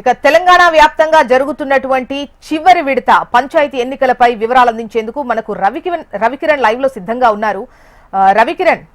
ఇక తెలంగాణ వ్యాప్తంగా జరుగుతున్నటువంటి చివరి విడత పంచాయతీ ఎన్నికలపై వివరాలు అందించేందుకు మనకు రవికిరణ్ లైవ్ లో సిద్ధంగా ఉన్నారు. రవికిరణ్,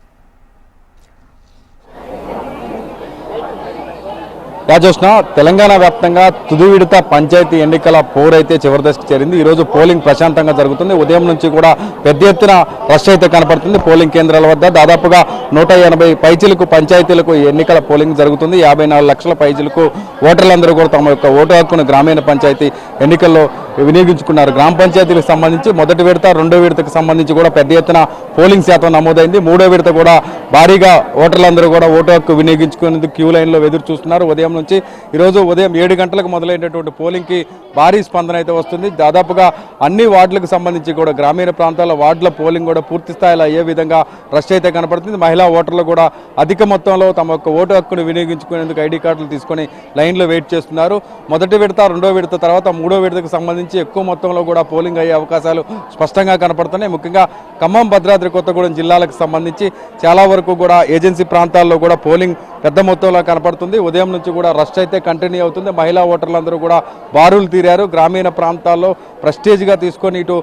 రాజోష్ణ, తెలంగాణ వ్యాప్తంగా తుది విడత పంచాయతీ ఎన్నికల పోరైతే చివరి దశకు చేరింది. ఈరోజు పోలింగ్ ప్రశాంతంగా జరుగుతుంది. ఉదయం నుంచి కూడా పెద్ద ఎత్తున రష్ అయితే కనపడుతుంది. పోలింగ్ కేంద్రాల వద్ద దాదాపుగా 180 పైచిలకు పంచాయతీలకు ఎన్నికల పోలింగ్ జరుగుతుంది. 54 లక్షల పైచిలకు ఓటర్లందరూ కూడా తమ యొక్క ఓటు హక్కును గ్రామీణ పంచాయతీ ఎన్నికల్లో వినియోగించుకున్నారు. గ్రామ పంచాయతీలకు సంబంధించి మొదటి విడత, రెండో విడతకు సంబంధించి కూడా పెద్ద ఎత్తున పోలింగ్ శాతం నమోదైంది. మూడో విడత కూడా భారీగా ఓటర్లందరూ కూడా ఓటు హక్కు వినియోగించుకునేందుకు క్యూ లైన్లో ఎదురు చూస్తున్నారు. ఉదయం నుంచి ఈరోజు ఉదయం 7 గంటలకు మొదలైనటువంటి పోలింగ్కి భారీ స్పందన అయితే వస్తుంది. దాదాపుగా అన్ని వార్డులకు సంబంధించి కూడా గ్రామీణ ప్రాంతాల వార్డుల పోలింగ్ కూడా పూర్తి స్థాయిలో అయ్యే విధంగా రష్ అయితే కనపడుతుంది. మహిళా ఓటర్లు కూడా అధిక మొత్తంలో తమ యొక్క ఓటు హక్కును వినియోగించుకునేందుకు ఐడి కార్డులు తీసుకొని లైన్లో వెయిట్ చేస్తున్నారు. మొదటి విడత, రెండో విడత తర్వాత మూడో విడతకు సంబంధించి ఎక్కువ మొత్తంలో కూడా పోలింగ్ అయ్యే అవకాశాలు స్పష్టంగా కనపడుతున్నాయి. ముఖ్యంగా ఖమ్మం, భద్రాద్రి కొత్తగూడెం జిల్లాలకు సంబంధించి చాలా వరకు కూడా ఏజెన్సీ ప్రాంతాల్లో కూడా పోలింగ్ పెద్ద మొత్తంలో కనపడుతుంది. ఉదయం నుంచి కూడా రష్ అయితే కంటిన్యూ అవుతుంది. మహిళా ఓటర్లందరూ కూడా బారులు తీరారు. గ్రామీణ ప్రాంతాల్లో ప్రెస్టేజ్గా తీసుకొని ఇటు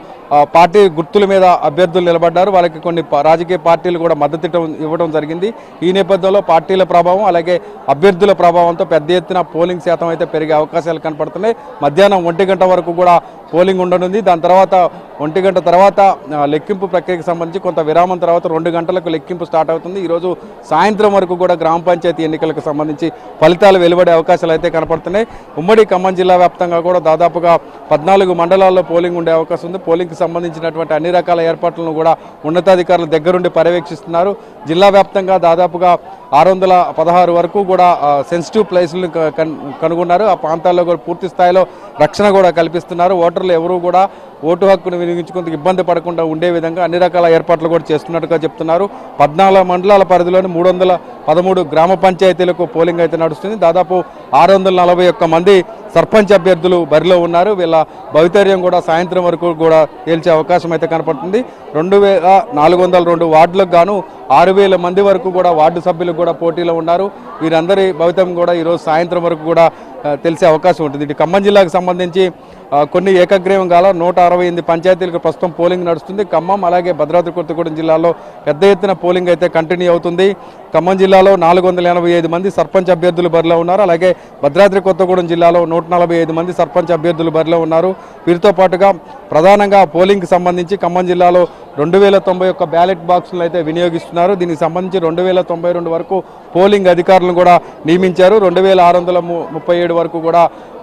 పార్టీ గుర్తుల మీద అభ్యర్థులు నిలబడ్డారు. వాళ్ళకి కొన్ని రాజకీయ పార్టీలు కూడా మద్దతు ఇవ్వడం జరిగింది. ఈ నేపథ్యంలో పార్టీల ప్రభావం అలాగే అభ్యర్థుల ప్రభావంతో పెద్ద ఎత్తున పోలింగ్ శాతం అయితే పెరిగే అవకాశాలు కనపడుతున్నాయి. మధ్యాహ్నం 1 గంట వరకు కూడా పోలింగ్ ఉండనుంది. దాని తర్వాత 1 గంట తర్వాత లెక్కింపు ప్రక్రియకు సంబంధించి కొంత విరామం తర్వాత 2 గంటలకు లెక్కింపు స్టార్ట్ అవుతుంది. ఈరోజు సాయంత్రం వరకు కూడా గ్రామ పంచాయతీ ఎన్నికలకు సంబంధించి ఫలితాలు వెలువడే అవకాశాలు అయితే కనపడుతున్నాయి. ఉమ్మడి ఖమ్మం జిల్లా వ్యాప్తంగా కూడా దాదాపుగా 14 మండలాల్లో పోలింగ్ ఉండే అవకాశం ఉంది. పోలింగ్కి సంబంధించినటువంటి అన్ని రకాల ఏర్పాట్లను కూడా ఉన్నతాధికారుల దగ్గరుండి పర్యవేక్షిస్తున్నారు. జిల్లా వ్యాప్తంగా దాదాపుగా 616 వరకు కూడా సెన్సిటివ్ ప్లేసులను కనుగొన్నారు. ఆ ప్రాంతాల్లో కూడా పూర్తి స్థాయిలో రక్షణ కూడా కల్పిస్తున్నారు. ఓటర్లు ఎవరూ కూడా ఓటు హక్కును వినియోగించుకుంటూ ఇబ్బంది పడకుండా ఉండే విధంగా అన్ని రకాల ఏర్పాట్లు కూడా చేస్తున్నట్టుగా చెప్తున్నారు. 14 మండలాల పరిధిలోని 313 గ్రామ పంచాయతీలకు పోలింగ్ అయితే నడుస్తుంది. దాదాపు 641 మంది సర్పంచ్ అభ్యర్థులు బరిలో ఉన్నారు. వీళ్ళ భవితవ్యం కూడా సాయంత్రం వరకు కూడా తేల్చే అవకాశం అయితే కనపడుతుంది. 2402 వార్డులకు గాను 6000 మంది వరకు కూడా వార్డు సభ్యులు కూడా పోటీలో ఉన్నారు. వీరందరి భవితవ్యం కూడా ఈరోజు సాయంత్రం వరకు కూడా తెలిసే అవకాశం ఉంటుంది. ఇటు ఖమ్మం జిల్లాకు సంబంధించి కొన్ని ఏకగ్రీవం కాల 168 పంచాయతీలకు ప్రస్తుతం పోలింగ్ నడుస్తుంది. ఖమ్మం అలాగే భద్రాద్రి కొత్తగూడెం జిల్లాలో పెద్ద ఎత్తున పోలింగ్ అయితే కంటిన్యూ అవుతుంది. ఖమ్మం జిల్లాలో 485 మంది సర్పంచ్ అభ్యర్థులు బరిలో ఉన్నారు. అలాగే భద్రాద్రి కొత్తగూడెం జిల్లాలో 145 మంది సర్పంచ్ అభ్యర్థులు బరిలో ఉన్నారు. వీరితో పాటుగా ప్రధానంగా పోలింగ్కి సంబంధించి ఖమ్మం జిల్లాలో 2091 బ్యాలెట్ బాక్సులను అయితే వినియోగిస్తున్నారు. దీనికి సంబంధించి 2092 వరకు పోలింగ్ అధికారులను కూడా నియమించారు. 2637 వరకు కూడా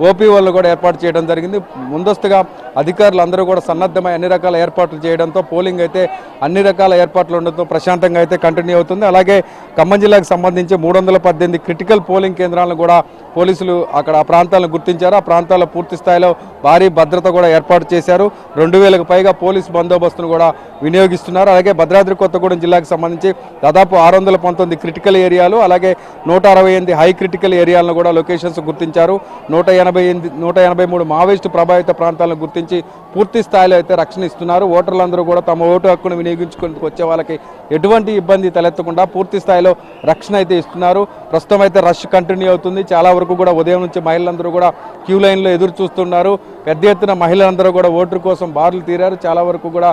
ఓపీఓలను కూడా ఏర్పాటు చేయడం జరిగింది. ముందస్తుగా అధికారులు అందరూ కూడా సన్నద్ధమై అన్ని రకాల ఏర్పాట్లు చేయడంతో పోలింగ్ అయితే అన్ని రకాల ఏర్పాట్లు ఉండడంతో ప్రశాంతంగా అయితే కంటిన్యూ అవుతుంది. అలాగే ఖమ్మం జిల్లాకు సంబంధించి 318 క్రిటికల్ పోలింగ్ కేంద్రాలను కూడా పోలీసులు అక్కడ ఆ ప్రాంతాలను గుర్తించారు. ఆ ప్రాంతాల్లో పూర్తి స్థాయిలో భారీ భద్రత కూడా ఏర్పాటు చేశారు. 2000కు పైగా పోలీసు బందోబస్తును కూడా వినియోగిస్తున్నారు. అలాగే భద్రాద్రి కొత్తగూడెం జిల్లాకు సంబంధించి దాదాపు 619 క్రిటికల్ ఏరియాలు అలాగే 168 హై క్రిటికల్ ఏరియాలను కూడా లొకేషన్స్ గుర్తించారు. 183 మావోయిస్టు ప్రభావిత ప్రాంతాలను గుర్తించి పూర్తి స్థాయిలో అయితే రక్షణ ఇస్తున్నారు. ఓటర్లందరూ కూడా తమ ఓటు హక్కును వినియోగించుకునేందుకు వచ్చే వాళ్ళకి ఎటువంటి ఇబ్బంది తలెత్తకుండా పూర్తి స్థాయిలో రక్షణ అయితే ఇస్తున్నారు. ప్రస్తుతం అయితే రష్ కంటిన్యూ అవుతుంది. చాలా వరకు కూడా ఉదయం నుంచి మహిళలందరూ కూడా క్యూ లైన్లో ఎదురు చూస్తున్నారు. పెద్ద ఎత్తున మహిళలందరూ కూడా ఓటర్ కోసం బారులు తీరారు. చాలా వరకు కూడా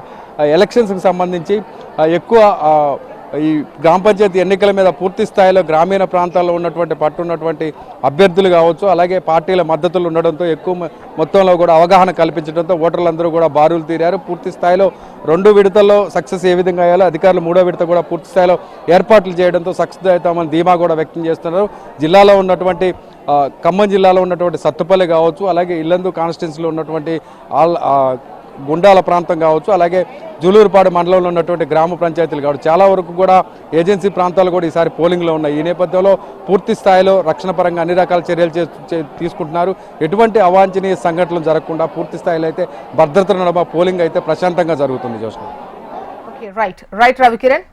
ఎలక్షన్స్కి సంబంధించి ఎక్కువ ఈ గ్రామ పంచాయతీ ఎన్నికల మీద పూర్తి స్థాయిలో గ్రామీణ ప్రాంతాల్లో ఉన్నటువంటి అభ్యర్థులు కావచ్చు అలాగే పార్టీల మద్దతులు ఉండడంతో ఎక్కువ మొత్తంలో కూడా అవగాహన కల్పించడంతో ఓటర్లందరూ కూడా బారులు తీరారు. పూర్తి స్థాయిలో 2 విడతల్లో సక్సెస్ ఏ విధంగా అయ్యాలో అధికారులు 3వ విడత కూడా పూర్తి స్థాయిలో ఏర్పాట్లు చేయడంతో సక్సెస్ అవుతామని ధీమా కూడా వ్యక్తం చేస్తున్నారు. జిల్లాలో ఉన్నటువంటి ఖమ్మం జిల్లాలో ఉన్నటువంటి సత్తుపల్లి కావచ్చు అలాగే ఇల్లందు కాన్స్టిట్యున్సీలో ఉన్నటువంటి గుండాల ప్రాంతం కావచ్చు అలాగే జూలూరుపాడు మండలంలో ఉన్నటువంటి గ్రామ పంచాయతీలు కావచ్చు చాలా వరకు కూడా ఏజెన్సీ ప్రాంతాలు కూడా ఈసారి పోలింగ్లో ఉన్నాయి. ఈ నేపథ్యంలో పూర్తి స్థాయిలో రక్షణ పరంగా అన్ని రకాల చర్యలు తీసుకుంటున్నారు. ఎటువంటి అవాంఛనీయ సంఘటనలు జరగకుండా పూర్తి స్థాయిలో అయితే భద్రత నడుమ పోలింగ్ అయితే ప్రశాంతంగా జరుగుతుంది. రైట్ రవికిరణ్.